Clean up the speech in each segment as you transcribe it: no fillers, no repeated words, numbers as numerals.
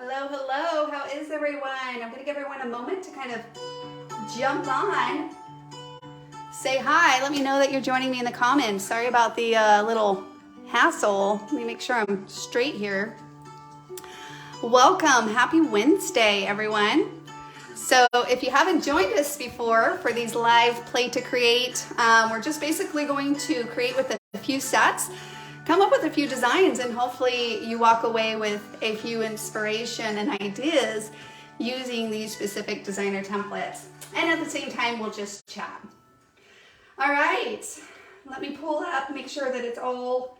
Hello, hello. How is everyone? I'm going to give everyone a moment to kind of jump on. Say hi. Let me know that you're joining me in the comments. Sorry about the little hassle. Let me make sure I'm straight here. Welcome. Happy Wednesday, everyone. So if you haven't joined us before for these live play to create, we're just basically going to create with a few sets, come up with a few designs, and hopefully you walk away with a few inspiration and ideas using these specific designer templates. And at the same time, we'll just chat. All right, let me pull up, make sure that it's all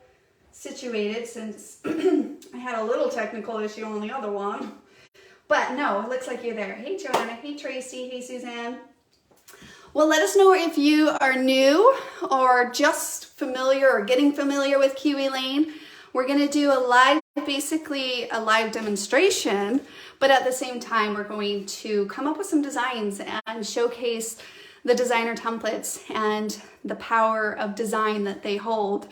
situated since I had a little technical issue on the other one. But no, it looks like you're there. Hey, Joanna. Hey, Tracy. Hey, Suzanne. Well, let us know if you are new or just familiar or getting familiar with Kiwi Lane. We're going to do basically a live demonstration, but at the same time, we're going to come up with some designs and showcase the designer templates and the power of design that they hold.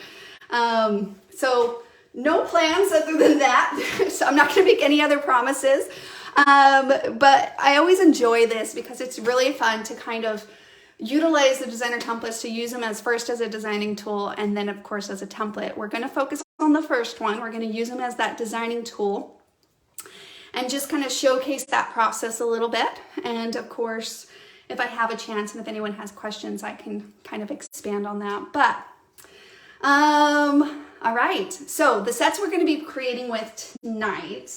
So no plans other than that. So I'm not going to make any other promises. But I always enjoy this because it's really fun to kind of utilize the designer templates to use them as a designing tool and then of course as a template. We're going to focus on the first one. We're going to use them as that designing tool and just kind of showcase that process a little bit. And of course, if I have a chance and if anyone has questions, I can kind of expand on that. But, all right. So the sets we're going to be creating with tonight,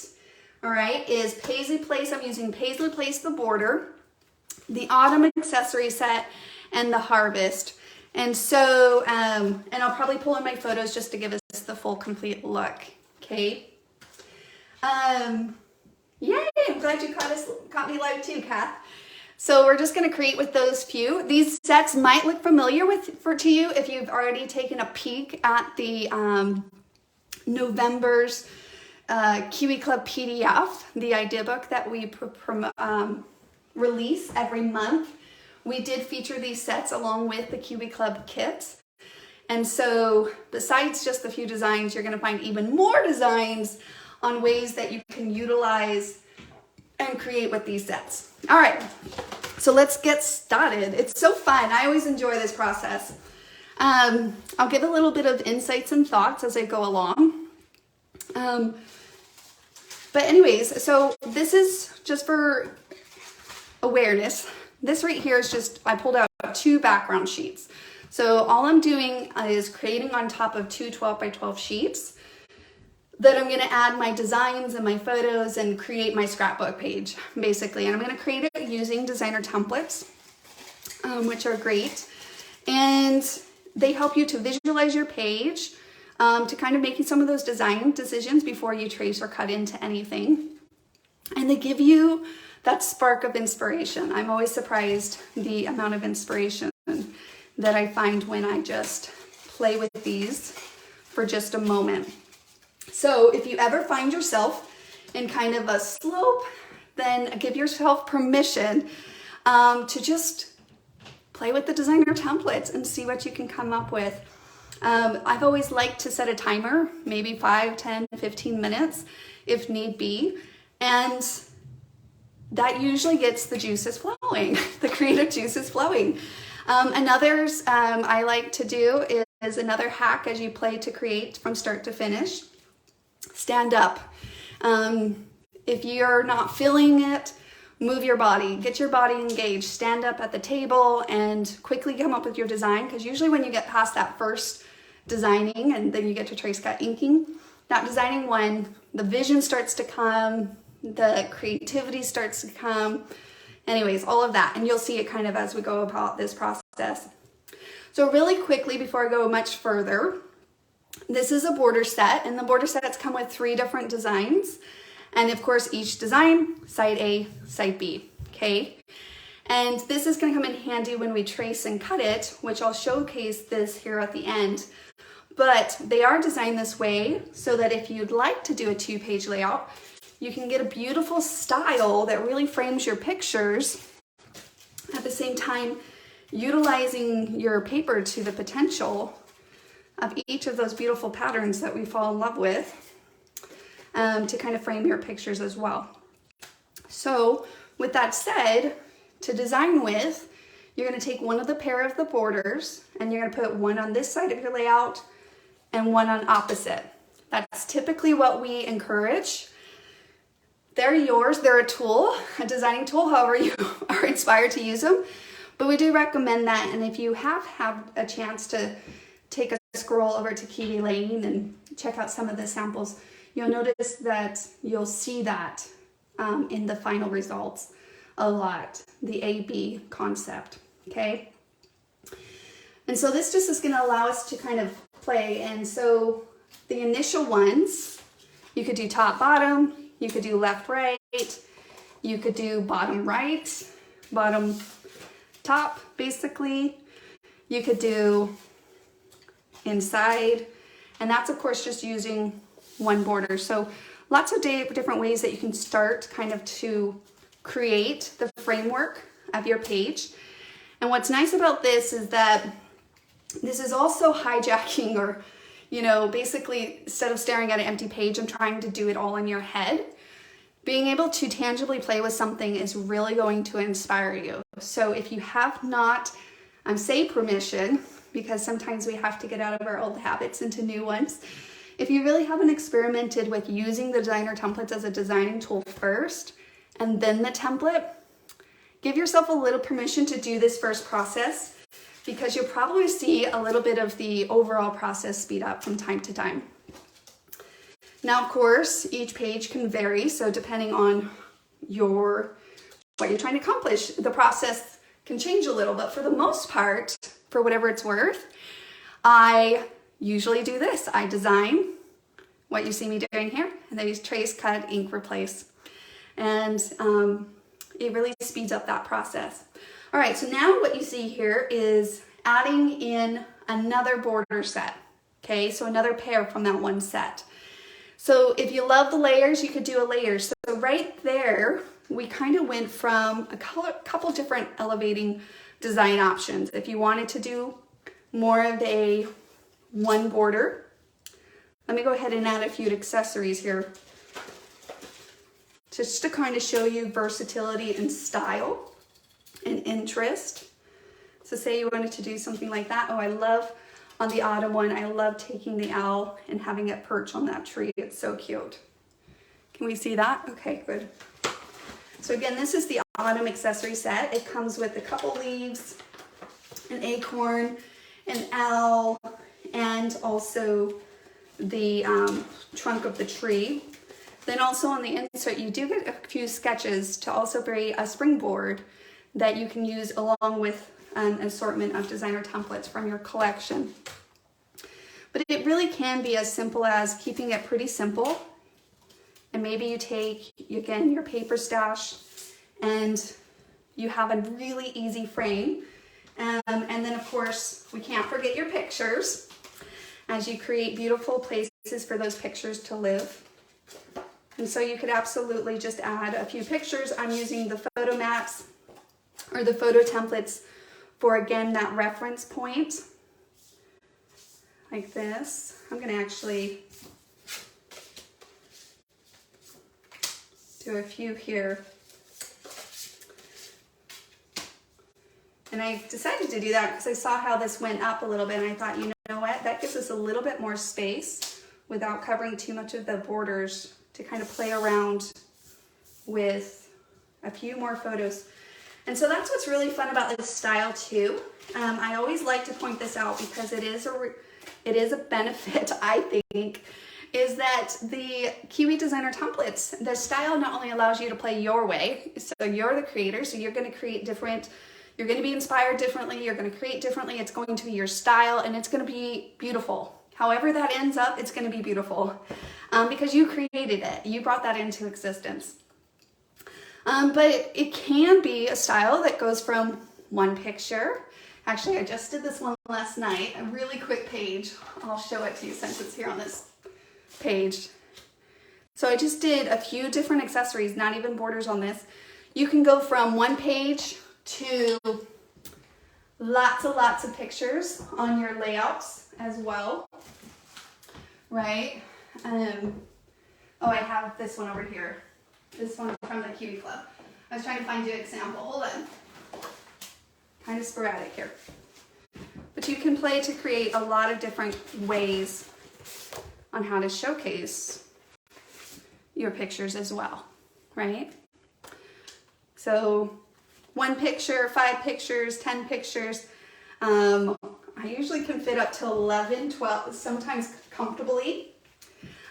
all right, is Paisley Place. I'm using Paisley Place, the border, the autumn accessory set, and the harvest. And so, and I'll probably pull in my photos just to give us the full complete look. Okay. Yay! I'm glad you caught me live too, Kath. So we're just going to create with those few. These sets might look familiar to you if you've already taken a peek at the November's Kiwi Club PDF, the idea book that we release every month. We did feature these sets along with the Kiwi Club kits. And so besides just the few designs, you're going to find even more designs on ways that you can utilize and create with these sets. All right, so let's get started. It's so fun. I always enjoy this process. I'll give a little bit of insights and thoughts as I go along. But anyways, so this is just for awareness. This right here is just, I pulled out 2 background sheets. So all I'm doing is creating on top of 2 12 by 12 sheets that I'm going to add my designs and my photos and create my scrapbook page, basically. And I'm going to create it using designer templates, which are great. And they help you to visualize your page, to kind of making some of those design decisions before you trace or cut into anything. And they give you that spark of inspiration. I'm always surprised the amount of inspiration that I find when I just play with these for just a moment. So if you ever find yourself in kind of a slope, then give yourself permission to just play with the designer templates and see what you can come up with. I've always liked to set a timer, maybe 5, 10, 15 minutes if need be. And that usually gets the juices flowing, the creative juices flowing. Another I like to do is another hack as you play to create from start to finish. Stand up. If you're not feeling it, move your body, get your body engaged, stand up at the table and quickly come up with your design. Because usually when you get past that first designing and then you get to trace, cut, inking, that designing one, the vision starts to come, the creativity starts to come, anyways, all of that. And you'll see it kind of as we go about this process. So really quickly, before I go much further, this is a border set, and the border sets come with 3 different designs. And of course, each design, side A, side B, okay? And this is gonna come in handy when we trace and cut it, which I'll showcase this here at the end. But they are designed this way so that if you'd like to do a 2-page layout, you can get a beautiful style that really frames your pictures, at the same time utilizing your paper to the potential of each of those beautiful patterns that we fall in love with. to kind of frame your pictures as well. So with that said, to design with, you're going to take one of the pair of the borders and you're going to put one on this side of your layout and one on opposite. That's typically what we encourage. They're yours, they're a tool, a designing tool, however you are inspired to use them. But we do recommend that, and if you have a chance to take a scroll over to Kiwi Lane and check out some of the samples, you'll notice that you'll see that in the final results a lot, the A-B concept, okay? And so this just is gonna allow us to kind of play, and so the initial ones, you could do top, bottom, you could do left, right, you could do bottom, right, bottom, top, basically. You could do inside, and that's of course just using one border. So lots of different ways that you can start kind of to create the framework of your page. And what's nice about this is that this is also hijacking, or, you know, basically instead of staring at an empty page and trying to do it all in your head, being able to tangibly play with something is really going to inspire you. So if you have not, say permission, because sometimes we have to get out of our old habits into new ones. If you really haven't experimented with using the designer templates as a designing tool first, and then the template, give yourself a little permission to do this first process, because you'll probably see a little bit of the overall process speed up from time to time. Now, of course, each page can vary, so depending on what you're trying to accomplish, the process can change a little, but for the most part, for whatever it's worth, I usually do this. I design what you see me doing here, and then use trace, cut, ink, replace. And it really speeds up that process. All right, so now what you see here is adding in another border set, okay? So another pair from that one set. So if you love the layers, you could do a layer. So right there, we kind of went from a couple different elevating design options. If you wanted to do more of a one border, let me go ahead and add a few accessories here, just to kind of show you versatility and style and interest. So say you wanted to do something like that. Oh, I love, on the autumn one, I love taking the owl and having it perch on that tree. It's so cute. Can we see that? Okay, good. So again, this is the autumn accessory set. It comes with a couple leaves, an acorn, an owl, and also the trunk of the tree. Then also on the insert, you do get a few sketches to also create a springboard that you can use along with an assortment of designer templates from your collection. But it really can be as simple as keeping it pretty simple. And maybe you take, again, your paper stash and you have a really easy frame. And then of course, we can't forget your pictures as you create beautiful places for those pictures to live. And so you could absolutely just add a few pictures. I'm using the photo mats or the photo templates for, again, that reference point, like this. I'm gonna actually do a few here. And I decided to do that because I saw how this went up a little bit, and I thought, you know what, that gives us a little bit more space without covering too much of the borders to kind of play around with a few more photos. And so that's what's really fun about this style too. I always like to point this out because it is a benefit, I think, is that the Kiwi Designer Templates, the style not only allows you to play your way, so you're the creator, so you're going to create different, you're going to be inspired differently, you're going to create differently, it's going to be your style, and it's going to be beautiful. However that ends up, it's going to be beautiful because you created it, you brought that into existence. But it can be a style that goes from one picture. Actually, I just did this one last night, a really quick page. I'll show it to you since it's here on this page. So I just did a few different accessories, not even borders on this. You can go from one page to lots of pictures on your layouts as well, right? Oh, I have this one over here. This one from the Cutie Club. I was trying to find you an example. Hold on. Kind of sporadic here. But you can play to create a lot of different ways on how to showcase your pictures as well, right? So 1 picture, 5 pictures, 10 pictures. I usually can fit up to 11, 12, sometimes comfortably.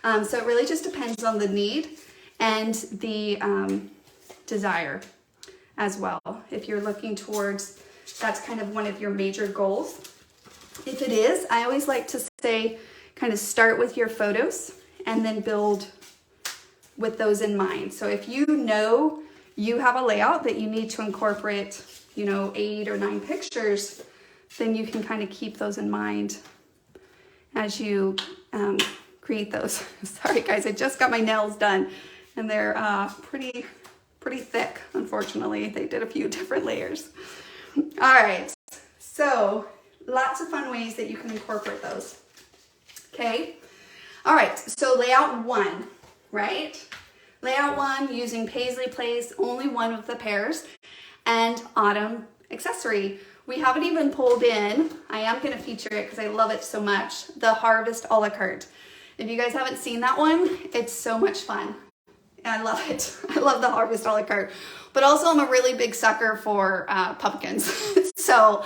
So it really just depends on the need and the desire as well. If you're looking towards, that's kind of one of your major goals. If it is, I always like to say, kind of start with your photos and then build with those in mind. So if you know you have a layout that you need to incorporate, 8 or 9 pictures, then you can kind of keep those in mind as you create those. Sorry guys, I just got my nails done and they're pretty thick, unfortunately. They did a few different layers. All right, so lots of fun ways that you can incorporate those. Okay, all right, so layout 1, right? Layout 1 using Paisley Place, only one of the pairs, and autumn accessory. We haven't even pulled in, I am going to feature it because I love it so much, the Harvest a la carte. If you guys haven't seen that one, it's so much fun. I love it. I love the Harvest a la carte. But also I'm a really big sucker for pumpkins. So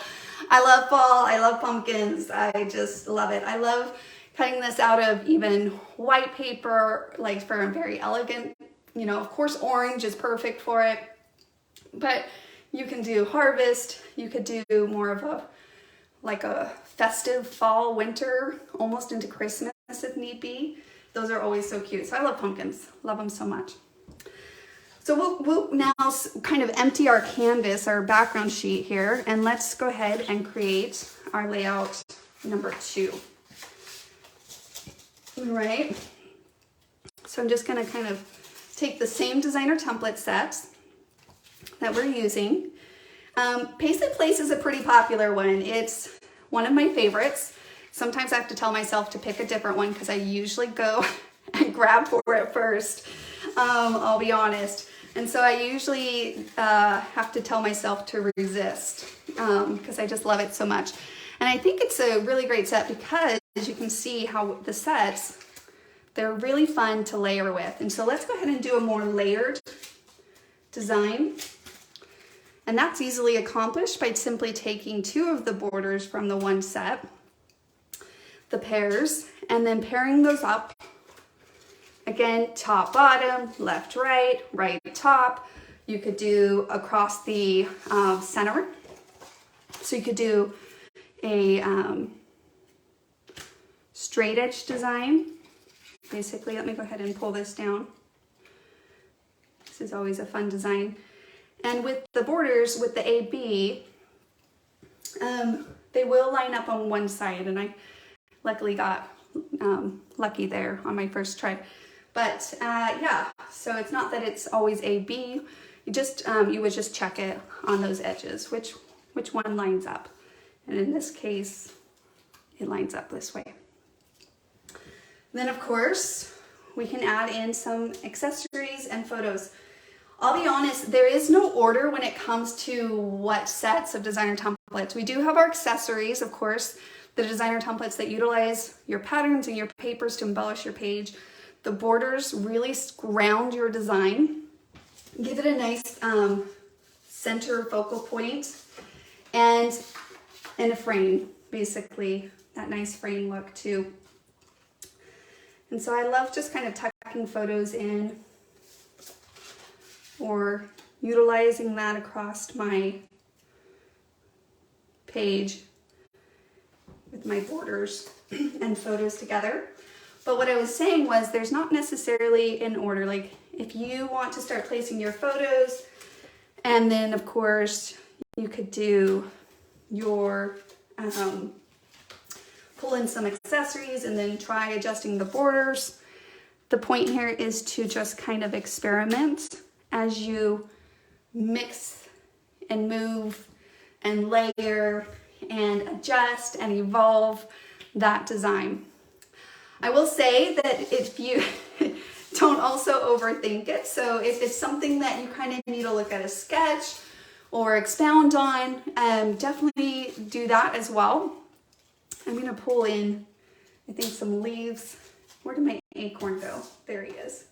I love fall, I love pumpkins, I just love it. I love cutting this out of even white paper, like for a very elegant, of course orange is perfect for it, but you can do harvest, you could do more of a festive fall, winter, almost into Christmas if need be. Those are always so cute. So I love pumpkins, love them so much. So we'll now kind of empty our canvas, our background sheet here, and let's go ahead and create our layout number 2. All right, so I'm just gonna kind of take the same designer template sets that we're using. Paisley Place is a pretty popular one. It's one of my favorites. Sometimes I have to tell myself to pick a different one because I usually go and grab for it first, I'll be honest. And so I usually have to tell myself to resist because I just love it so much. And I think it's a really great set because you can see how the sets, they're really fun to layer with. And so let's go ahead and do a more layered design. And that's easily accomplished by simply taking 2 of the borders from the one set, the pairs, and then pairing those up. Again, top, bottom, left, right, right, top. You could do across the center. So you could do a straight edge design. Basically, let me go ahead and pull this down. This is always a fun design. And with the borders, with the AB, they will line up on one side, and I luckily got lucky there on my first try. But yeah, so it's not that it's always AB. You would just check it on those edges, which one lines up. And in this case, it lines up this way. Then of course, we can add in some accessories and photos. I'll be honest, there is no order when it comes to what sets of designer templates. We do have our accessories, of course, the designer templates that utilize your patterns and your papers to embellish your page. The borders really ground your design, give it a nice center focal point, and a frame, basically, that nice frame look too. And so I love just kind of tucking photos in or utilizing that across my page with my borders and photos together. But what I was saying was there's not necessarily an order. Like if you want to start placing your photos, and then of course you could do your pull in some accessories and then try adjusting the borders. The point here is to just kind of experiment as you mix and move and layer and adjust and evolve that design. I will say that if don't also overthink it. So if it's something that you kind of need to look at a sketch or expound on, definitely do that as well. I'm going to pull in, I think, some leaves. Where did my acorn go? There he is.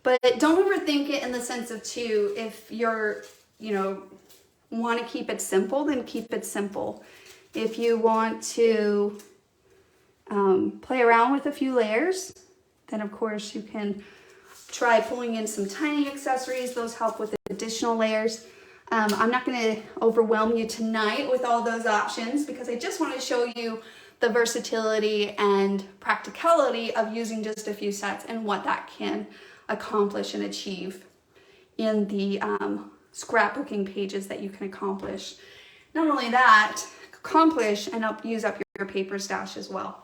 But don't overthink it in the sense of too, if you're, want to keep it simple, then keep it simple. If you want to play around with a few layers, then of course you can try pulling in some tiny accessories. Those help with additional layers. I'm not going to overwhelm you tonight with all those options because I just want to show you the versatility and practicality of using just a few sets and what that can accomplish and achieve in the scrapbooking pages that you can accomplish. Not only that, accomplish and use up your paper stash as well.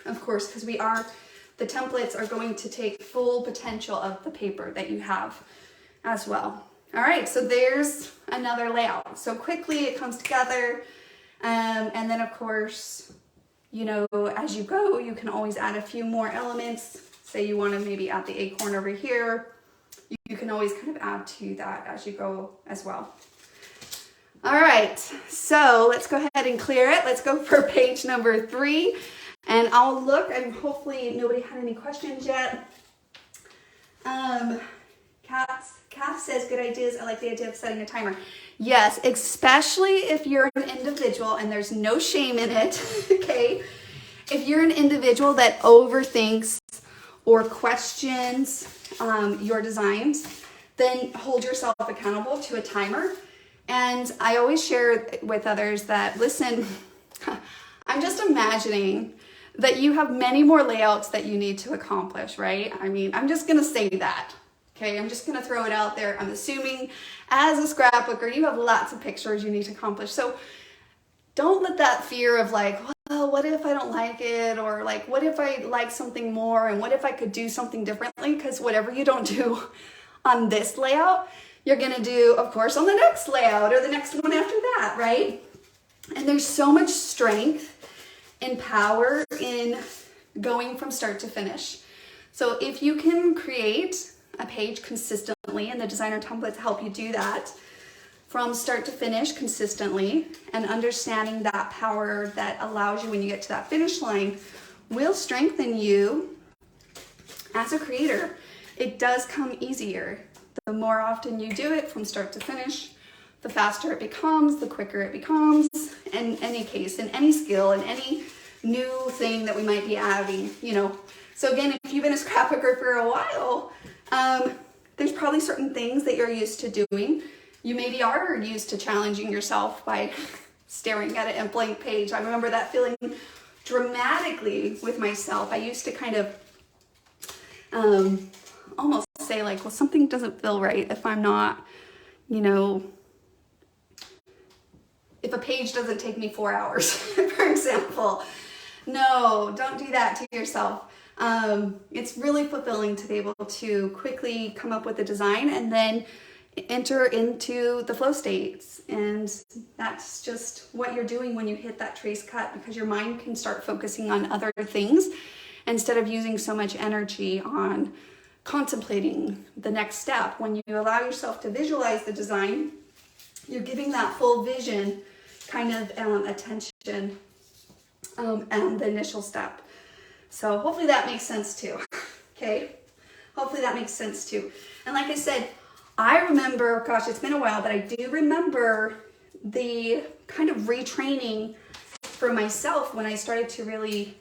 Of course, because the templates are going to take full potential of the paper that you have as well. All right, so there's another layout. So quickly it comes together, and then of course, as you go, you can always add a few more elements. Say you want to maybe add the acorn over here. You can always kind of add to that as you go as well. All right, so let's go ahead and clear it. Let's go for page number 3. And I'll look, and hopefully nobody had any questions yet. Kath says, good ideas. I like the idea of setting a timer. Yes, especially if you're an individual, and there's no shame in it, okay? If you're an individual that overthinks or questions your designs, then hold yourself accountable to a timer. And I always share with others that, listen, I'm just imagining that you have many more layouts that you need to accomplish, right? I mean, I'm just gonna say that, okay? I'm just gonna throw it out there. I'm assuming as a scrapbooker, you have lots of pictures you need to accomplish. So don't let that fear of like, well, what if I don't like it? Or like, what if I like something more? And what if I could do something differently? Because whatever you don't do on this layout, you're gonna do, of course, on the next layout or the next one after that, right? And there's so much strength and power in going from start to finish. So if you can create a page consistently, and the designer templates help you do that, from start to finish consistently, and understanding that power that allows you when you get to that finish line will strengthen you as a creator. It does come easier. The more often you do it from start to finish, the faster it becomes, the quicker it becomes, in any case, in any skill, in any new thing that we might be adding, So again, if you've been a scrapbooker for a while, there's probably certain things that you're used to doing. You maybe are used to challenging yourself by staring at a blank page. I remember that feeling dramatically with myself. I used to kind of almost say like, well, something doesn't feel right if I'm not, if a page doesn't take me 4 hours, for example. No, don't do that to yourself. It's really fulfilling to be able to quickly come up with a design and then enter into the flow states. And that's just what you're doing when you hit that trace cut, because your mind can start focusing on other things instead of using so much energy on contemplating the next step. When you allow yourself to visualize the design, you're giving that full vision kind of attention and the initial step. So hopefully that makes sense too. Okay, hopefully that makes sense too. And like I said, I remember, gosh, it's been a while, but I do remember the kind of retraining for myself when I started to really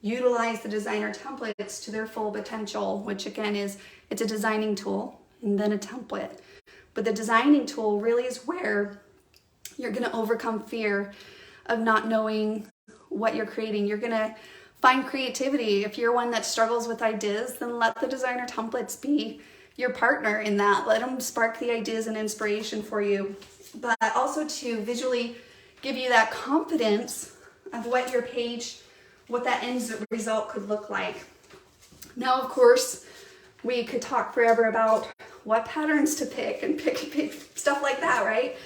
utilize the designer templates to their full potential, which again it's a designing tool and then a template. But the designing tool really is where you're going to overcome fear of not knowing what you're creating. You're going to find creativity. If you're one that struggles with ideas, then let the designer templates be your partner in that. Let them spark the ideas and inspiration for you, but also to visually give you that confidence of what your page, what that end result could look like. Now, of course, we could talk forever about what patterns to pick and pick stuff like that, right?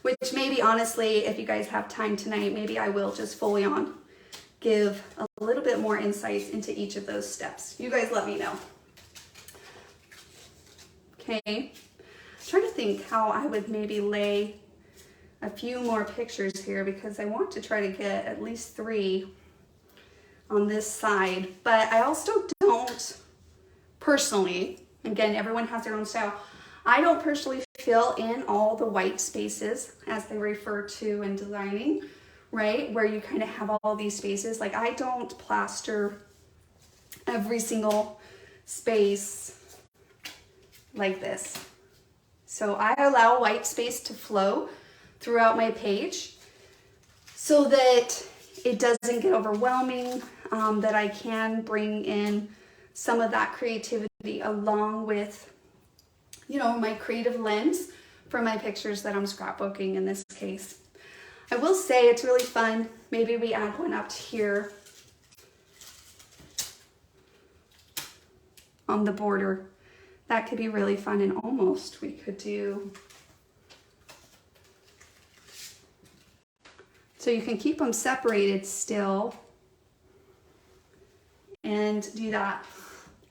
Which maybe honestly, if you guys have time tonight, maybe I will just fully on give a little bit more insights into each of those steps. You guys let me know. Okay, I'm trying to think how I would maybe lay a few more pictures here because I want to try to get at least 3 on this side, but I also don't personally, again, everyone has their own style. I don't personally fill in all the white spaces as they refer to in designing, right? Where you kind of have all these spaces. Like I don't plaster every single space like this. So I allow white space to flow throughout my page so that it doesn't get overwhelming, that I can bring in some of that creativity along with, you know, my creative lens for my pictures that I'm scrapbooking in this case. I will say it's really fun. Maybe we add one up here on the border. That could be really fun, and almost we could do, so you can keep them separated still and do that.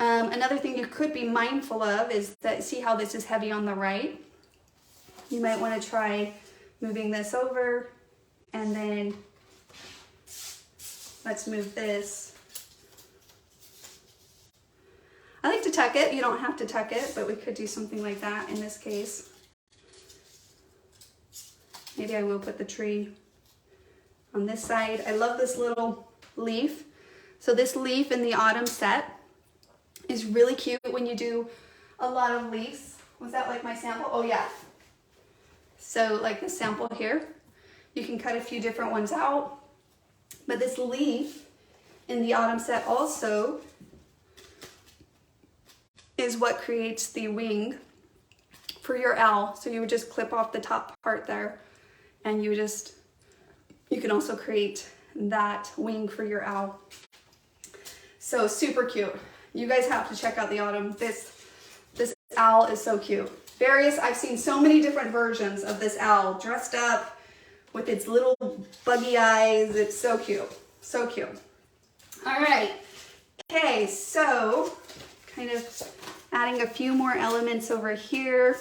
Another thing you could be mindful of is that, see how this is heavy on the right? You might want to try moving this over, and then let's move this. I like to tuck it. You don't have to tuck it, but we could do something like that in this case. Maybe I will put the tree on this side. I love this little leaf. So this leaf in the autumn set is really cute when you do a lot of leaves. Was that like my sample? Oh yeah. So like the sample here, you can cut a few different ones out, but this leaf in the autumn set also is what creates the wing for your owl. So you would just clip off the top part there, and you can also create that wing for your owl. So super cute. You guys have to check out the autumn. This owl is so cute. I've seen so many different versions of this owl dressed up with its little buggy eyes. It's so cute, so cute. All right, okay, so kind of adding a few more elements over here.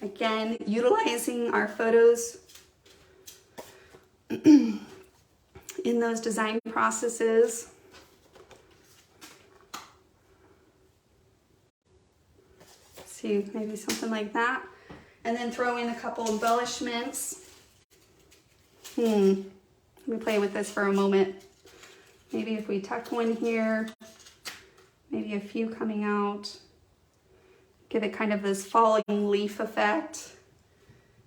Again, utilizing our photos in those design processes. Let's see, maybe something like that. And then throw in a couple embellishments. Let me play with this for a moment. Maybe if we tuck one here, maybe a few coming out, give it kind of this falling leaf effect.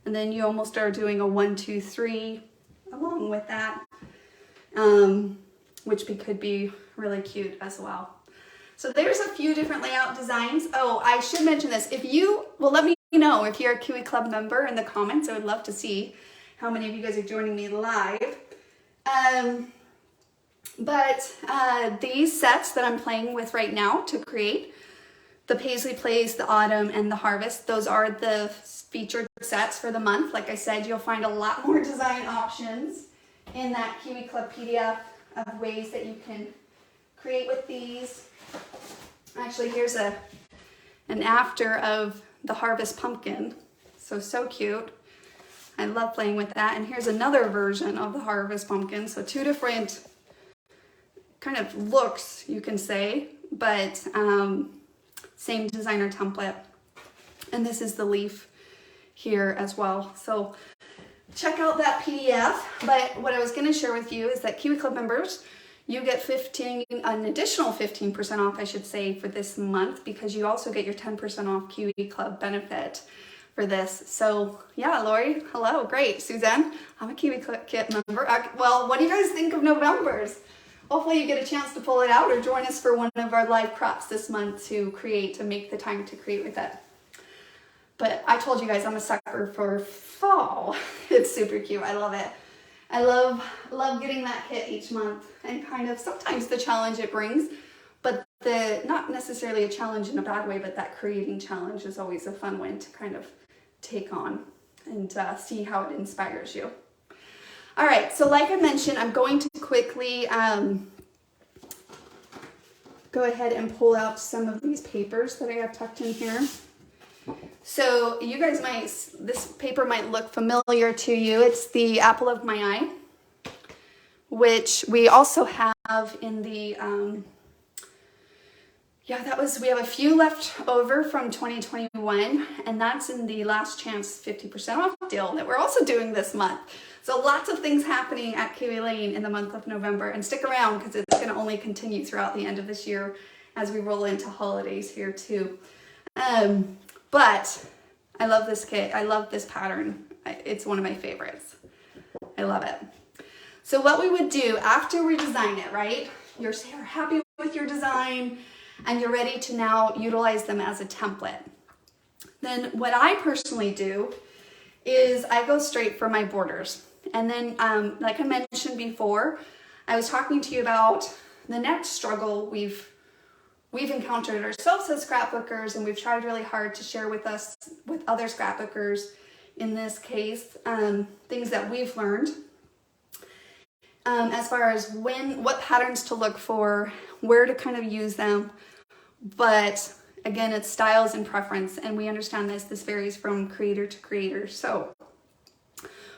And then you almost are doing a 1, 2, 3 along with that, which could be really cute as well. So there's a few different layout designs. Oh, I should mention this. Let me know if you're a Kiwi Club member in the comments. I would love to see how many of you guys are joining me live. But these sets that I'm playing with right now to create the Paisley Place, the Autumn, and the Harvest, those are the featured sets for the month. Like I said, you'll find a lot more design options in that Kiwi Club PDF of ways that you can create with these. Actually, here's an after of the Harvest pumpkin. So cute. I love playing with that. And here's another version of the Harvest pumpkin. So 2 different kind of looks, you can say, but same designer template. And this is the leaf here as well. So check out that PDF. But what I was going to share with you is that Kiwi Club members, you get an additional 15% off, I should say, for this month, because you also get your 10% off Kiwi Club benefit for this. So yeah, Lori, hello, great. Suzanne, I'm a Kiwi Kit member. Well, what do you guys think of November's? Hopefully you get a chance to pull it out or join us for one of our live crops this month to make the time to create with it. But I told you guys I'm a sucker for fall. It's super cute. I love it. I love getting that kit each month, and kind of sometimes the challenge it brings, but not necessarily a challenge in a bad way, but that creating challenge is always a fun one to kind of take on and see how it inspires you. All right, so like I mentioned, I'm going to quickly go ahead and pull out some of these papers that I have tucked in here. So you guys might, this paper might look familiar to you. It's the apple of my eye, which we also have in the, we have a few left over from 2021, and that's in the last chance 50% off deal that we're also doing this month. So lots of things happening at Kiwi Lane in the month of November, and stick around because it's going to only continue throughout the end of this year as we roll into holidays here too. But I love this kit. I love this pattern. It's one of my favorites. I love it. So what we would do after we design it, right? You're happy with your design and you're ready to now utilize them as a template. Then what I personally do is I go straight for my borders. And then, like I mentioned before, I was talking to you about the next struggle we've encountered ourselves as scrapbookers, and we've tried really hard to share with other scrapbookers in this case, things that we've learned as far as what patterns to look for, where to kind of use them. But again, it's styles and preference, and we understand this varies from creator to creator. So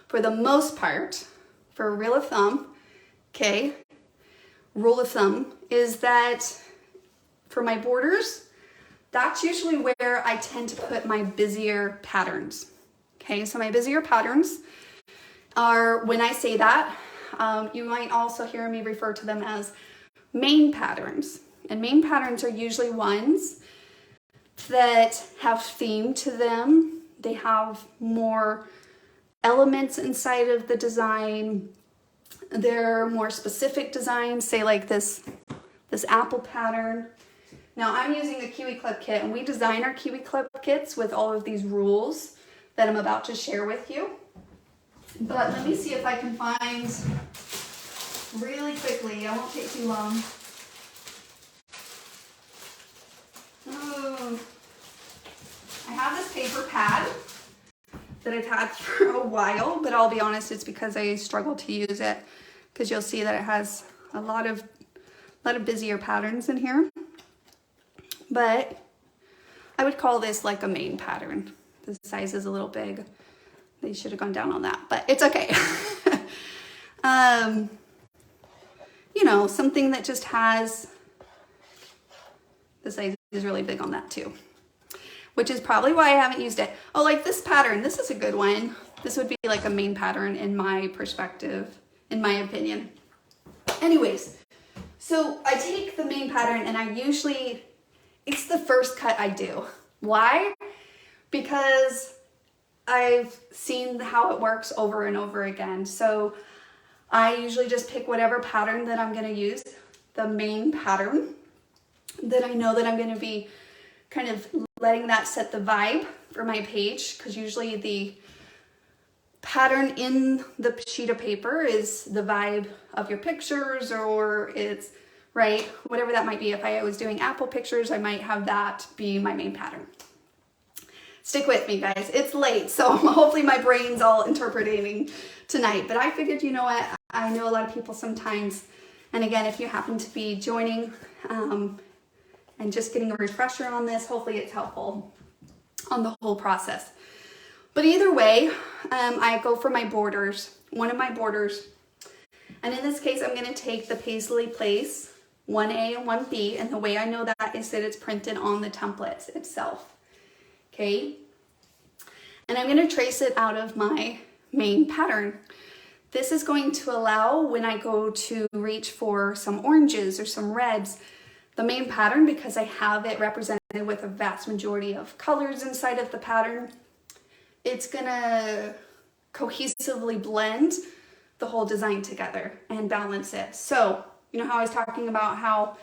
for the most part, for a rule of thumb, okay, rule of thumb is that for my borders, that's usually where I tend to put my busier patterns. Okay, so my busier patterns are, when I say that, you might also hear me refer to them as main patterns. And main patterns are usually ones that have theme to them. They have more elements inside of the design. They're more specific designs, say like this apple pattern. Now I'm using the Kiwi Clip kit, and we design our Kiwi Clip kits with all of these rules that I'm about to share with you. But let me see if I can find really quickly, I won't take too long. Oh, I have this paper pad that I've had for a while, but I'll be honest, it's because I struggle to use it, because you'll see that it has a lot of busier patterns in here. But I would call this like a main pattern. The size is a little big. They should have gone down on that, but it's okay. You know, something that just has, the size is really big on that too, which is probably why I haven't used it. Oh, like this pattern, this is a good one. This would be like a main pattern in my perspective, in my opinion. Anyways, so I take the main pattern and I usually, it's the first cut I do. Why? Because I've seen how it works over and over again. So I usually just pick whatever pattern that I'm going to use, the main pattern that I know that I'm going to be kind of letting that set the vibe for my page, because usually the pattern in the sheet of paper is the vibe of your pictures, or it's, right, whatever that might be. If I was doing apple pictures, I might have that be my main pattern. Stick with me, guys. It's late, so hopefully my brain's all interpreting tonight. But I figured, you know what, I know a lot of people sometimes, and again, if you happen to be joining and just getting a refresher on this, hopefully it's helpful on the whole process. But either way, I go for my borders, one of my borders. And in this case, I'm going to take the Paisley Place 1A and 1B, and the way I know that is that it's printed on the template itself. Okay, and I'm going to trace it out of my main pattern. This is going to allow, when I go to reach for some oranges or some reds, the main pattern, because I have it represented with a vast majority of colors inside of the pattern, it's going to cohesively blend the whole design together and balance it. So, you know how I was talking about how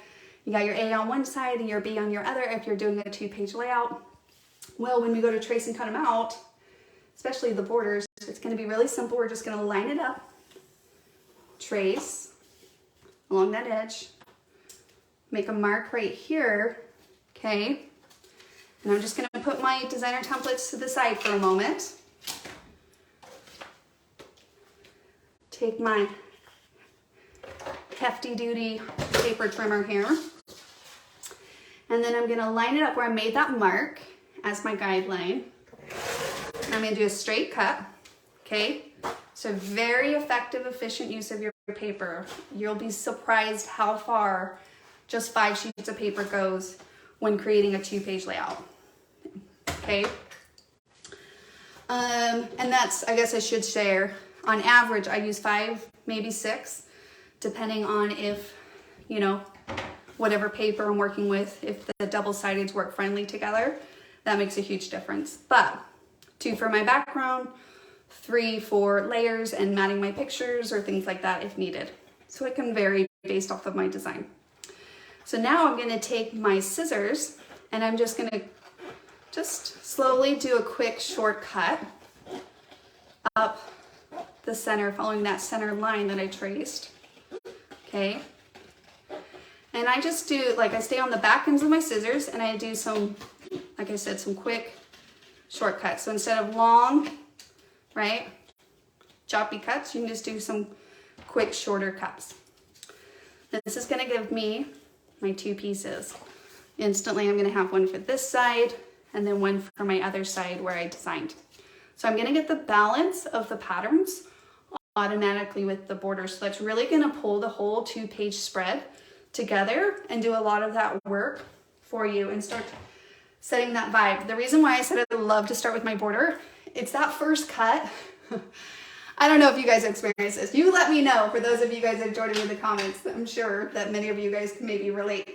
you got your A on one side and your B on your other if you're doing a 2-page layout? Well, when we go to trace and cut them out, especially the borders, it's going to be really simple. We're just going to line it up, trace along that edge, make a mark right here, okay? And I'm just going to put my designer templates to the side for a moment. take my hefty duty paper trimmer here. And then I'm gonna line it up where I made that mark as my guideline. And I'm gonna do a straight cut, okay? So very effective, efficient use of your paper. You'll be surprised how far just 5 sheets of paper goes when creating a 2-page layout, okay? And that's, I guess I should share, on average, I use 5, maybe 6, depending on if, you know, whatever paper I'm working with, if the double-sideds work friendly together, that makes a huge difference. But 2 for my background, 3 for layers and matting my pictures or things like that if needed. So it can vary based off of my design. So now I'm gonna take my scissors and I'm just gonna slowly do a quick shortcut up the center, following that center line that I traced, okay? And I just do, like, I stay on the back ends of my scissors and I do some, like I said, some quick shortcuts. So instead of long, right, choppy cuts, you can just do some quick shorter cuts. This is gonna give me my 2 pieces. Instantly, I'm gonna have one for this side and then one for my other side where I designed. So I'm gonna get the balance of the patterns automatically with the border. So that's really gonna pull the whole 2-page spread together and do a lot of that work for you and start setting that vibe. The reason why I said I love to start with my border, it's that first cut. I don't know if you guys experience this. You let me know, for those of you guys that joined me in the comments. I'm sure that many of you guys can maybe relate.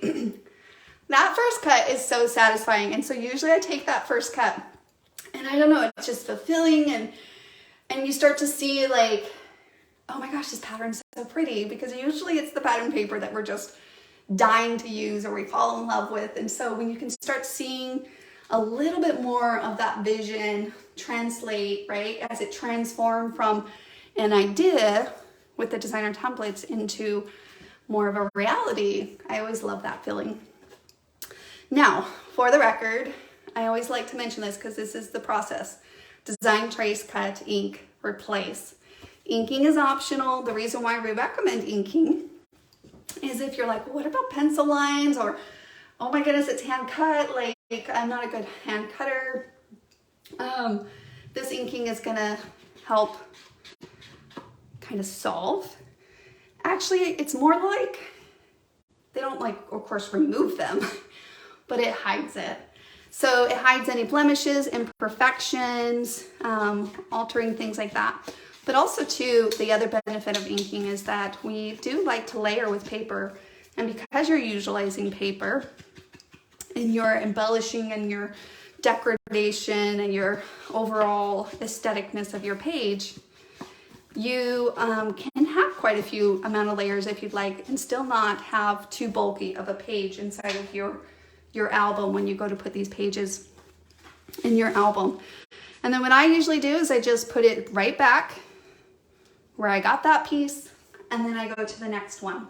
That first cut is so satisfying. And so usually I take that first cut and I don't know, it's just fulfilling and you start to see like, oh my gosh, this pattern's so pretty, because usually it's the pattern paper that we're just dying to use or we fall in love with. And so when you can start seeing a little bit more of that vision translate, right, as it transformed from an idea with the designer templates into more of a reality, I always love that feeling. Now, for the record, I always like to mention this because this is the process. Design, trace, cut, ink, replace. Inking is optional. The reason why we recommend inking is if you're like, what about pencil lines? Or, oh my goodness, it's hand cut. Like, I'm not a good hand cutter. This inking is gonna help kind of solve. Actually, it's more like, they don't like, of course, remove them, but it hides it. So it hides any blemishes, imperfections, altering things like that. But also too, the other benefit of inking is that we do like to layer with paper. And because you're utilizing paper and you're embellishing and your degradation and your overall aestheticness of your page, you can have quite a few amount of layers if you'd like and still not have too bulky of a page inside of your album when you go to put these pages in your album. And then what I usually do is I just put it right back where I got that piece, and then I go to the next one.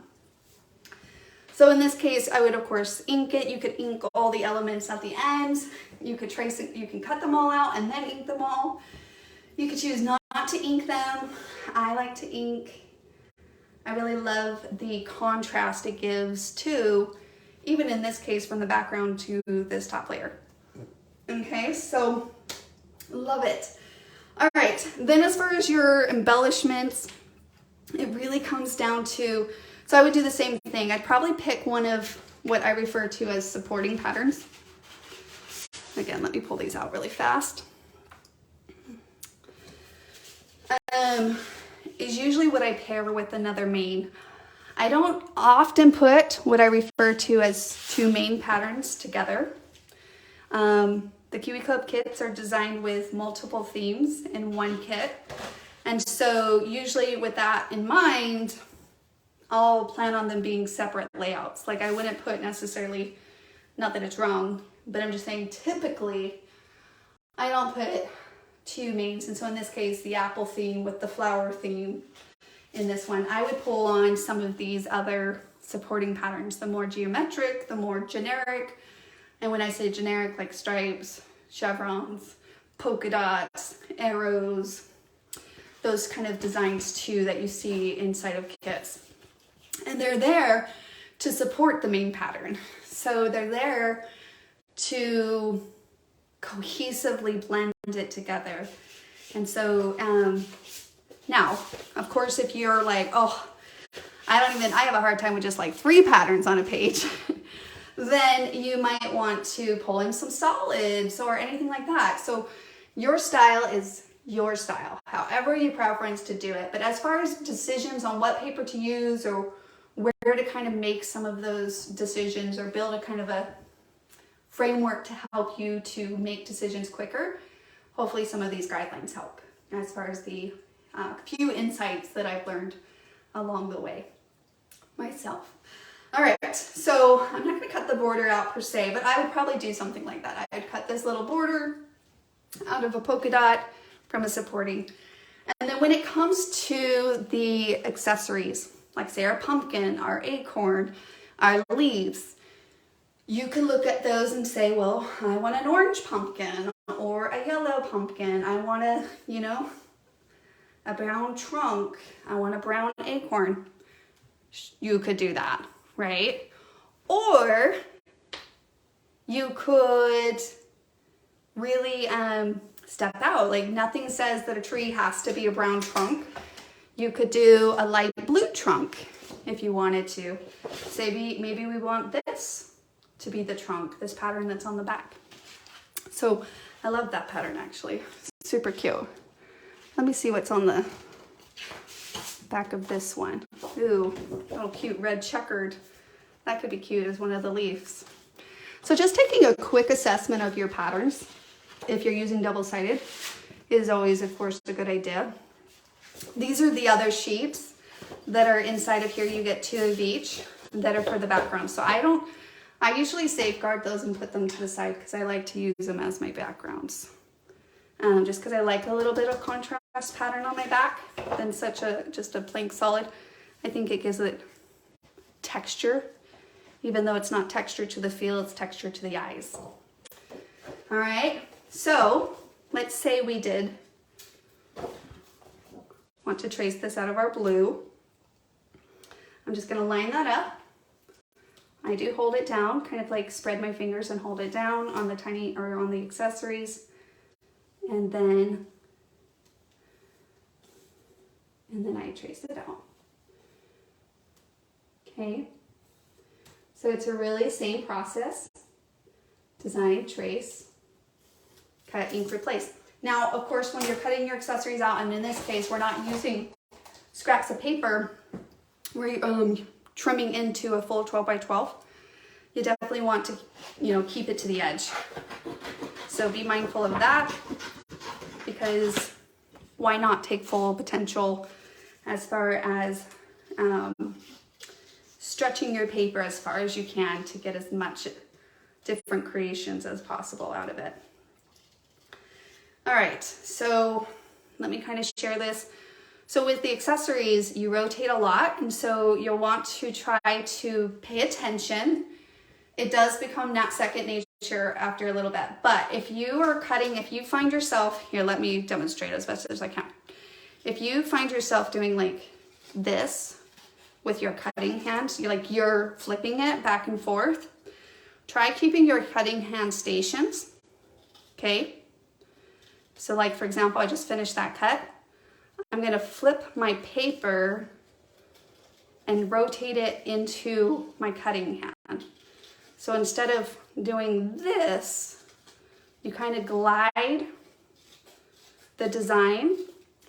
So in this case, I would of course ink it. You could ink all the elements at the ends. You could trace it, you can cut them all out and then ink them all. You could choose not to ink them. I like to ink. I really love the contrast it gives to, even in this case, from the background to this top layer. Okay, so love it. All right, then as far as your embellishments, it really comes down to, so I would do the same thing. I'd probably pick one of what I refer to as supporting patterns. Again, let me pull these out really fast. Is usually what I pair with another main. I don't often put what I refer to as 2 main patterns together. The Kiwi Club kits are designed with multiple themes in one kit. And so usually with that in mind, I'll plan on them being separate layouts. Like I wouldn't put necessarily, not that it's wrong, but I'm just saying typically I don't put 2 mains. And so in this case, the apple theme with the flower theme in this one, I would pull on some of these other supporting patterns, the more geometric, the more generic. And when I say generic, like stripes, chevrons, polka dots, arrows, those kind of designs too that you see inside of kits. And they're there to support the main pattern. So they're there to cohesively blend it together. And so now, of course, if you're like, oh, I have a hard time with just like 3 patterns on a page, then you might want to pull in some solids or anything like that. So your style is your style, however you preference to do it. But as far as decisions on what paper to use or where to kind of make some of those decisions or build a kind of a framework to help you to make decisions quicker, hopefully some of these guidelines help as far as the few insights that I've learned along the way myself. All right, so I'm not going to cut the border out per se, but I would probably do something like that. I'd cut this little border out of a polka dot from a supporting. And then when it comes to the accessories, like say our pumpkin, our acorn, our leaves, you can look at those and say, well, I want an orange pumpkin or a yellow pumpkin. I want a, a brown trunk. I want a brown acorn. You could do that, right? Or you could really step out. Like nothing says that a tree has to be a brown trunk. You could do a light blue trunk if you wanted to. Say maybe we want this to be the trunk, this pattern that's on the back. So I love that pattern actually. Super cute. Let me see what's on the back of this one. Ooh, oh cute red checkered. That could be cute as one of the leaves. So just taking a quick assessment of your patterns, if you're using double-sided, is always, of course, a good idea. These are the other sheets that are inside of here. You get 2 of each that are for the background. So I usually safeguard those and put them to the side because I like to use them as my backgrounds. Just because I like a little bit of contrast pattern on my back than just a plain solid. I think it gives it texture, even though it's not texture to the feel, it's texture to the eyes. All right, so let's say we want to trace this out of our blue. I'm just gonna line that up. I do hold it down, kind of like spread my fingers and hold it down on the on the accessories. And then I trace it out. Okay. So it's a really same process. Design, trace, cut, ink, replace. Now, of course, when you're cutting your accessories out, and in this case, we're not using scraps of paper, we're trimming into a full 12 by 12. You definitely want to, keep it to the edge. So be mindful of that, because why not take full potential as far as stretching your paper as far as you can to get as much different creations as possible out of it. All right, so let me kind of share this. So with the accessories, you rotate a lot, and so you'll want to try to pay attention. It does become not second nature after a little bit, but if you are cutting, if you find yourself, here, let me demonstrate as best as I can. If you find yourself doing like this with your cutting hand, you're flipping it back and forth, try keeping your cutting hand stations, okay? So like, for example, I just finished that cut. I'm gonna flip my paper and rotate it into my cutting hand. So instead of doing this, you kind of glide the design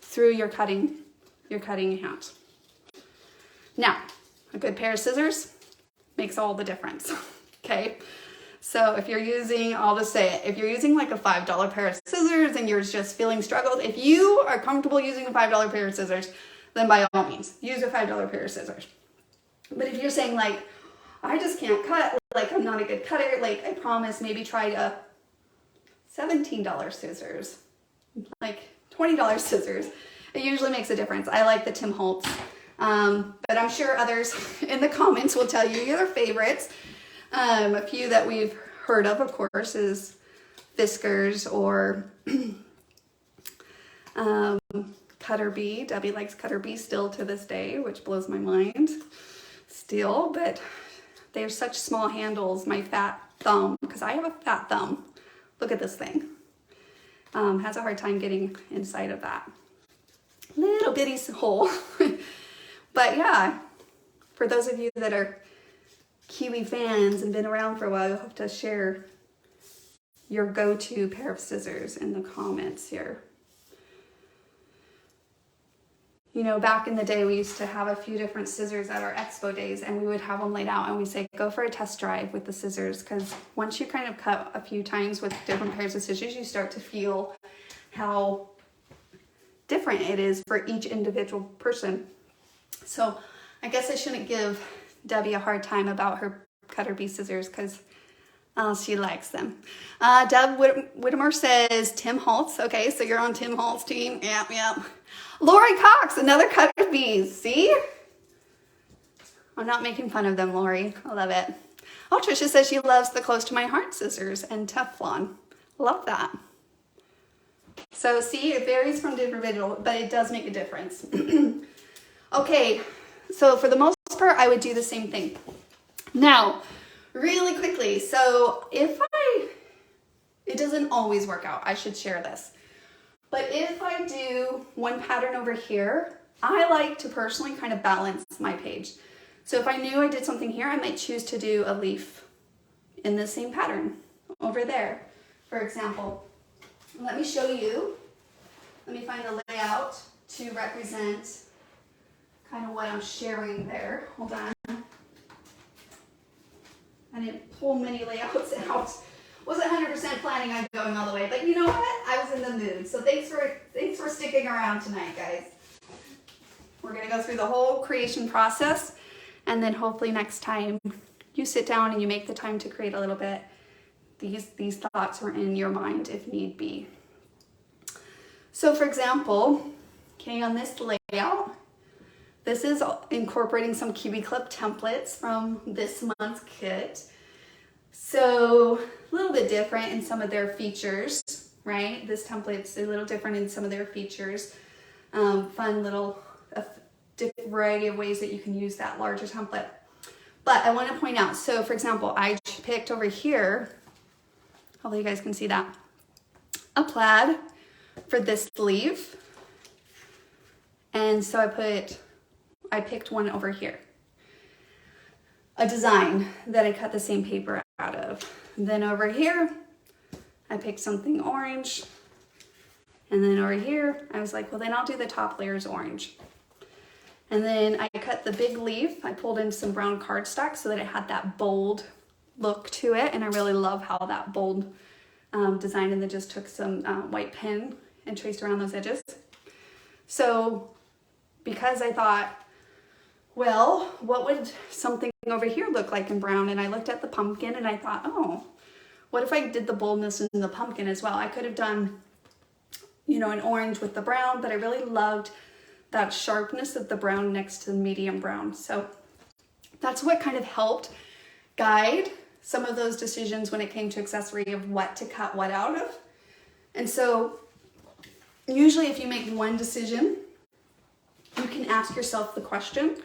through your cutting hand. Now, a good pair of scissors makes all the difference, okay? So if you're using, I'll just say it, if you're using like a $5 pair of scissors and you're just feeling struggled, if you are comfortable using a $5 pair of scissors, then by all means, use a $5 pair of scissors. But if you're saying like, I just can't cut, like I'm not a good cutter, like I promise, maybe try a $17 scissors, like $20 scissors. It usually makes a difference. I like the Tim Holtz, but I'm sure others in the comments will tell you their favorites. A few that we've heard of course, is Fiskars or cutter bee. Debbie likes cutter bee still to this day, which blows my mind still, but they're such small handles. My fat thumb, because I have a fat thumb. Look at this thing. Has a hard time getting inside of that little bitty hole. But yeah, for those of you that are Kiwi fans and been around for a while, you'll have to share your go-to pair of scissors in the comments here. You know, back in the day, we used to have a few different scissors at our expo days, and we would have them laid out and we say, go for a test drive with the scissors, because once you kind of cut a few times with different pairs of scissors, you start to feel how different it is for each individual person. So I guess I shouldn't give Debbie a hard time about her cutter bee scissors, because she likes them. Deb Whittemer says Tim Holtz. Okay, so you're on Tim Holtz team. Yep. Lori Cox, another cutter bees. See? I'm not making fun of them, Lori. I love it. Oh, Trisha says she loves the close to my heart scissors and Teflon. Love that. So see, it varies from individual, but it does make a difference. Okay, so for the most part, I would do the same thing. Now, really quickly, so it doesn't always work out, I should share this. But if I do one pattern over here, I like to personally kind of balance my page. So if I knew I did something here, I might choose to do a leaf in the same pattern over there, for example. Let me show you. Let me find the layout to represent kind of what I'm sharing there. Hold on. I didn't pull many layouts out. Wasn't 100% planning on going all the way, but you know what? I was in the mood. So thanks for sticking around tonight, guys. We're gonna go through the whole creation process, and then hopefully next time you sit down and you make the time to create a little bit. These thoughts are in your mind if need be. So for example, okay, on this layout, this is incorporating some Kiwi Clip templates from this month's kit. So a little bit different in some of their features, right? This template's a little different in some of their features. Fun little different variety of ways that you can use that larger template. But I want to point out, so for example, I picked over here, hopefully you guys can see that, a plaid for this sleeve. And so I picked one over here. A design that I cut the same paper out of. And then over here, I picked something orange. And then over here, I was like, well, then I'll do the top layers orange. And then I cut the big leaf. I pulled in some brown cardstock so that it had that bold look to it. And I really love how that bold design, and then just took some white pen and traced around those edges. So because I thought, well, what would something over here look like in brown? And I looked at the pumpkin and I thought, oh, what if I did the boldness in the pumpkin as well? I could have done, you know, an orange with the brown, but I really loved that sharpness of the brown next to the medium brown. So that's what kind of helped guide some of those decisions when it came to accessory of what to cut what out of. And so usually if you make one decision, you can ask yourself the question,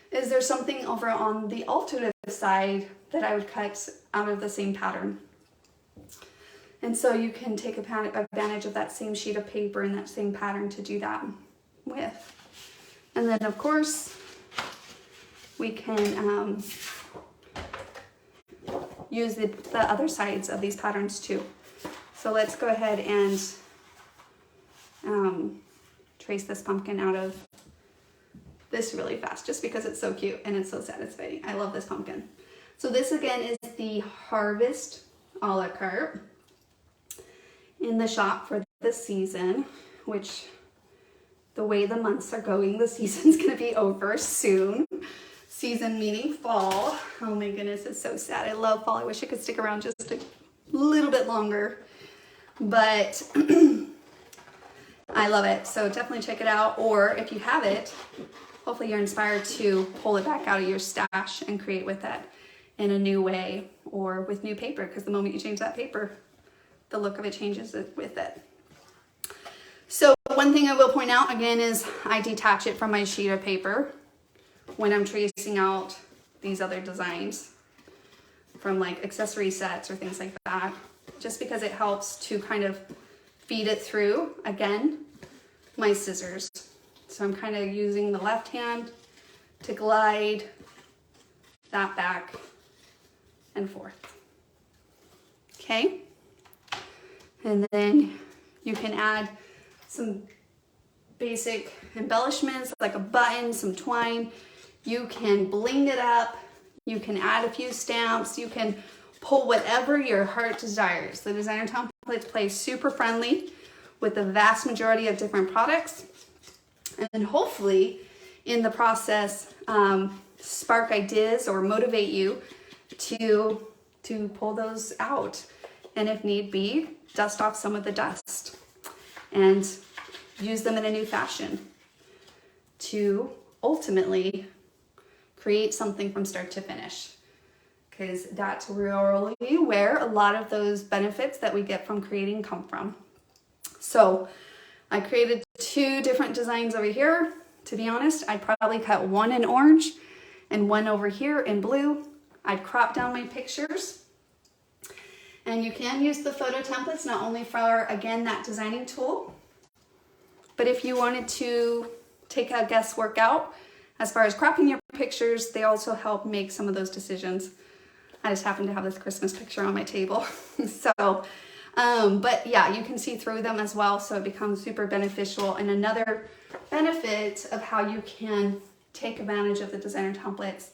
is there something over on the alternative side that I would cut out of the same pattern? And so you can take advantage of that same sheet of paper and that same pattern to do that with. And then of course, we can use the other sides of these patterns too. So let's go ahead and trace this pumpkin out of this really fast, just because it's so cute and it's so satisfying. I love this pumpkin. So this again is the Harvest a la carte in the shop for this season, which the way the months are going, the season's gonna be over soon. Season meaning fall. Oh my goodness, it's so sad. I love fall. I wish I could stick around just a little bit longer, but I love it. So definitely check it out. Or if you have it, hopefully you're inspired to pull it back out of your stash and create with it in a new way or with new paper, because the moment you change that paper, the look of it changes with it. So one thing I will point out again is I detach it from my sheet of paper when I'm tracing out these other designs from like accessory sets or things like that, just because it helps to kind of feed it through, again, my scissors. So I'm kind of using the left hand to glide that back and forth. Okay. And then you can add some basic embellishments like a button, some twine. You can bling it up. You can add a few stamps. You can pull whatever your heart desires. The Designer Templates Play is super friendly with the vast majority of different products. And hopefully in the process, spark ideas or motivate you to pull those out. And if need be, dust off some of the dust and use them in a new fashion to ultimately create something from start to finish. Because that's really where a lot of those benefits that we get from creating come from. So I created 2 different designs over here. To be honest, I'd probably cut one in orange and one over here in blue. I've cropped down my pictures. And you can use the photo templates not only for, again, that designing tool, but if you wanted to take a guesswork out as far as cropping your pictures, they also help make some of those decisions. I just happen to have this Christmas picture on my table. But yeah, you can see through them as well, so it becomes super beneficial. And another benefit of how you can take advantage of the designer templates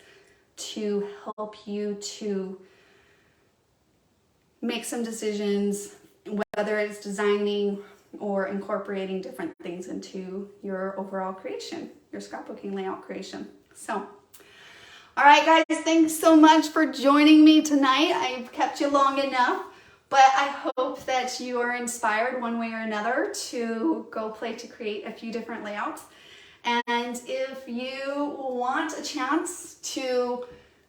to help you to make some decisions, whether it's designing or incorporating different things into your overall creation, your scrapbooking layout creation. So, all right, guys, thanks so much for joining me tonight. I've kept you long enough, but I hope that you are inspired one way or another to go play to create a few different layouts. And if you want a chance to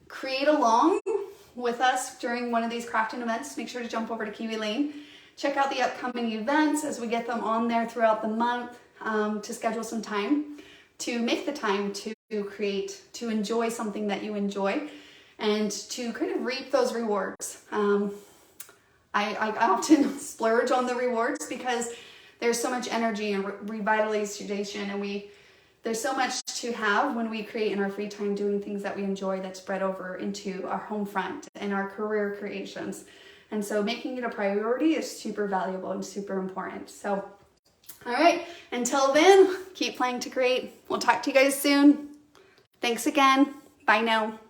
create along with us during one of these crafting events, make sure to jump over to Kiwi Lane. Check out the upcoming events as we get them on there throughout the month, to schedule some time, to make the time to create, to enjoy something that you enjoy, and to kind of reap those rewards. I often splurge on the rewards because there's so much energy and revitalization, and there's so much to have when we create in our free time doing things that we enjoy that spread over into our home front and our career creations. And so making it a priority is super valuable and super important. So, all right, until then, keep playing to create. We'll talk to you guys soon. Thanks again. Bye now.